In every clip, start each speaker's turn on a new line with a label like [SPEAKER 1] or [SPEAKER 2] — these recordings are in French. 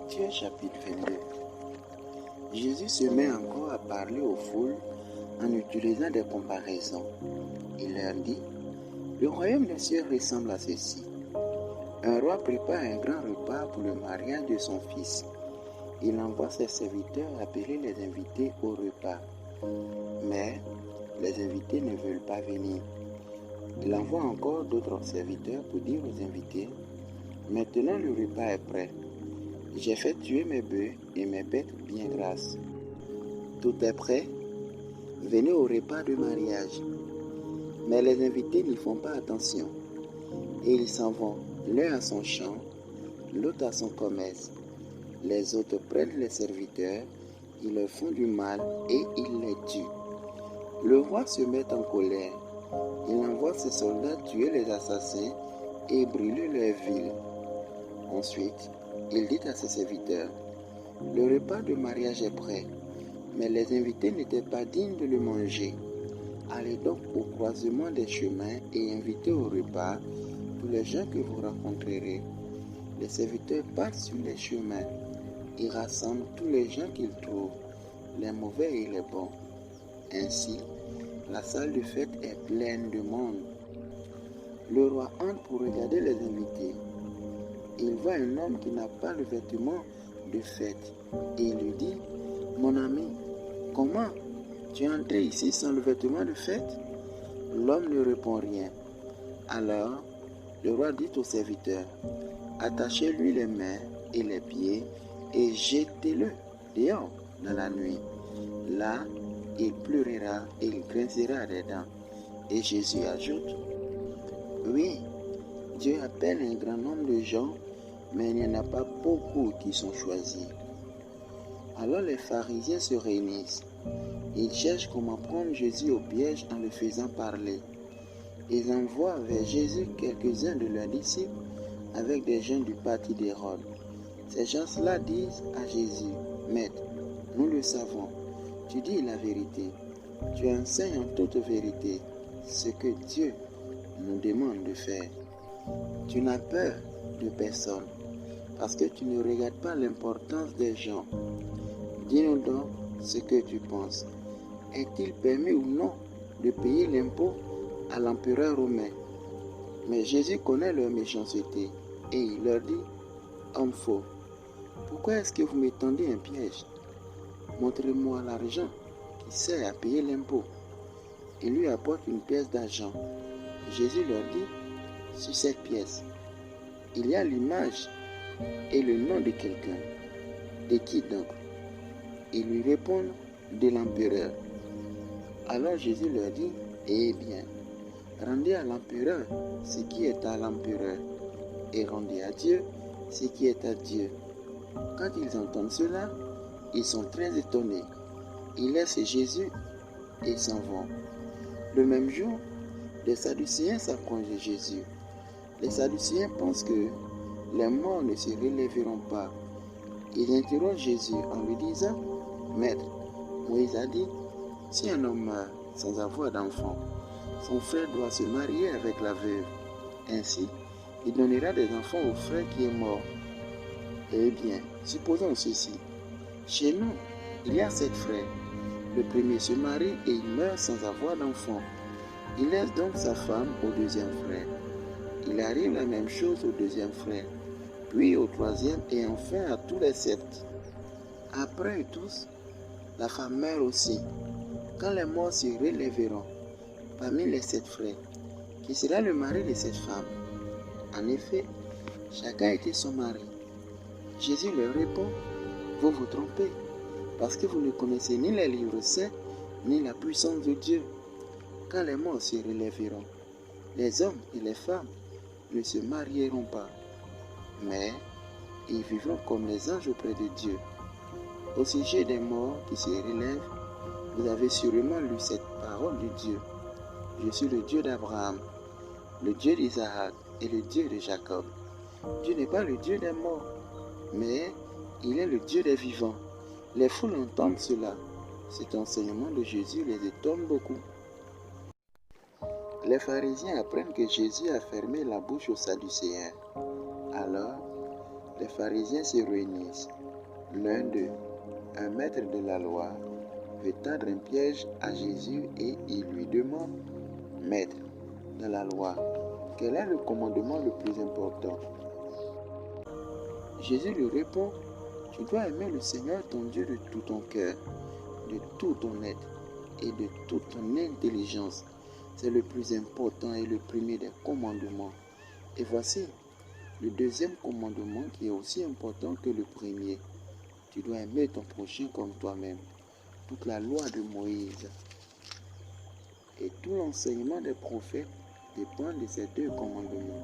[SPEAKER 1] Matthieu chapitre 22. Jésus se met encore à parler aux foules en utilisant des comparaisons. Il leur dit, « Le royaume des cieux ressemble à ceci. Un roi prépare un grand repas pour le mariage de son fils. Il envoie ses serviteurs appeler les invités au repas. Mais les invités ne veulent pas venir. Il envoie encore d'autres serviteurs pour dire aux invités, « Maintenant le repas est prêt. J'ai fait tuer mes bœufs et mes bêtes bien grasses. Tout est prêt. Venez au repas de mariage. » Mais les invités n'y font pas attention. Et ils s'en vont, l'un à son champ, l'autre à son commerce. Les autres prennent les serviteurs, ils leur font du mal et ils les tuent. Le roi se met en colère. Il envoie ses soldats tuer les assassins et brûler leurs villes. Ensuite, il dit à ses serviteurs, « Le repas de mariage est prêt, mais les invités n'étaient pas dignes de le manger. Allez donc au croisement des chemins et invitez au repas tous les gens que vous rencontrerez. » Les serviteurs partent sur les chemins. Ils rassemblent tous les gens qu'ils trouvent, les mauvais et les bons. Ainsi, la salle de fête est pleine de monde. Le roi entre pour regarder les invités. Il voit un homme qui n'a pas le vêtement de fête et il lui dit, « Mon ami, comment tu es entré ici sans le vêtement de fête ?» L'homme ne répond rien. Alors, le roi dit au serviteur, « Attachez-lui les mains et les pieds et jetez-le dehors dans la nuit. Là, il pleurera et il grincera des dents. » Et Jésus ajoute, « Oui, Dieu appelle un grand nombre de gens, mais il n'y en a pas beaucoup qui sont choisis. » Alors les pharisiens se réunissent. Ils cherchent comment prendre Jésus au piège en le faisant parler. Ils envoient vers Jésus quelques-uns de leurs disciples avec des gens du parti d'Hérode. Ces gens-là disent à Jésus, « Maître, nous le savons, tu dis la vérité. Tu enseignes en toute vérité ce que Dieu nous demande de faire. Tu n'as peur de personne, parce que tu ne regardes pas l'importance des gens. Dis-nous donc ce que tu penses. Est-il permis ou non de payer l'impôt à l'empereur romain ?» Mais Jésus connaît leur méchanceté et il leur dit, « Homme faux, pourquoi est-ce que vous me tendez un piège? Montrez-moi l'argent qui sert à payer l'impôt. » Il lui apporte une pièce d'argent. Jésus leur dit, « Sur cette pièce, il y a l'image et le nom de quelqu'un. De qui donc ?» Ils lui répondent, « De l'empereur. » Alors Jésus leur dit, « Eh bien, rendez à l'empereur ce qui est à l'empereur, et rendez à Dieu ce qui est à Dieu. » Quand ils entendent cela, ils sont très étonnés. Ils laissent Jésus et s'en vont. Le même jour, les Sadducéens s'approchent de Jésus. Les Sadducéens pensent que les morts ne se relèveront pas. Ils interrogent Jésus en lui disant, « Maître, Moïse a dit, si un homme meurt sans avoir d'enfant, son frère doit se marier avec la veuve. Ainsi, il donnera des enfants au frère qui est mort. Eh bien, supposons ceci. Chez nous, il y a 7 frères. Le premier se marie et il meurt sans avoir d'enfant. Il laisse donc sa femme au deuxième frère. Il arrive la même chose au deuxième frère, puis au troisième et enfin à tous les 7. Après eux tous, la femme meurt aussi. Quand les morts se relèveront, parmi les 7 frères, qui sera le mari de cette femme? En effet, chacun était son mari. » Jésus leur répond, « Vous vous trompez, parce que vous ne connaissez ni les livres saints, ni la puissance de Dieu. Quand les morts se relèveront, les hommes et les femmes ne se marieront pas, mais ils vivront comme les anges auprès de Dieu. Au sujet des morts qui se relèvent, vous avez sûrement lu cette parole de Dieu. Je suis le Dieu d'Abraham, le Dieu d'Isaac et le Dieu de Jacob. » Dieu n'est pas le Dieu des morts, mais il est le Dieu des vivants. Les foules entendent cela. Cet enseignement de Jésus les étonne beaucoup. Les pharisiens apprennent que Jésus a fermé la bouche aux Sadducéens. Alors, les pharisiens se réunissent. L'un d'eux, un maître de la loi, veut tendre un piège à Jésus et il lui demande: Maître, dans la loi, quel est le commandement le plus important? Jésus lui répond: Tu dois aimer le Seigneur ton Dieu de tout ton cœur, de tout ton être et de toute ton intelligence. C'est le plus important et le premier des commandements. Et voici le deuxième commandement qui est aussi important que le premier. Tu dois aimer ton prochain comme toi-même. Toute la loi de Moïse et tout l'enseignement des prophètes dépend de ces deux commandements.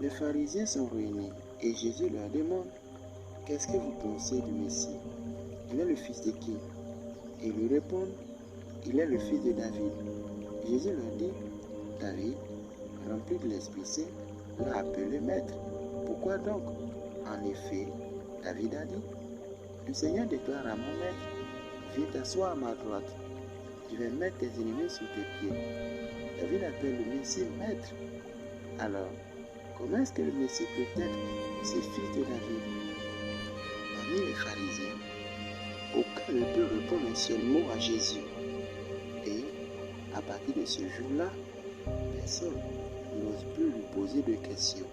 [SPEAKER 1] Les pharisiens sont réunis et Jésus leur demande: Qu'est-ce que vous pensez du Messie? Il est le fils de qui? Et ils lui répondent: Il est le fils de David. Jésus leur dit: David, rempli de l'Esprit Saint, l'a appelé maître. Pourquoi donc? En effet, David a dit: Le Seigneur déclare à mon maître: Viens t'asseoir à ma droite. Je vais mettre tes ennemis sous tes pieds. David appelle le Messie maître. Alors, comment est-ce que le Messie peut être ce fils de David? Parmi les pharisiens, aucun ne peut répondre un seul mot à Jésus. Et à partir de ce jour-là, personne n'ose plus lui poser de questions.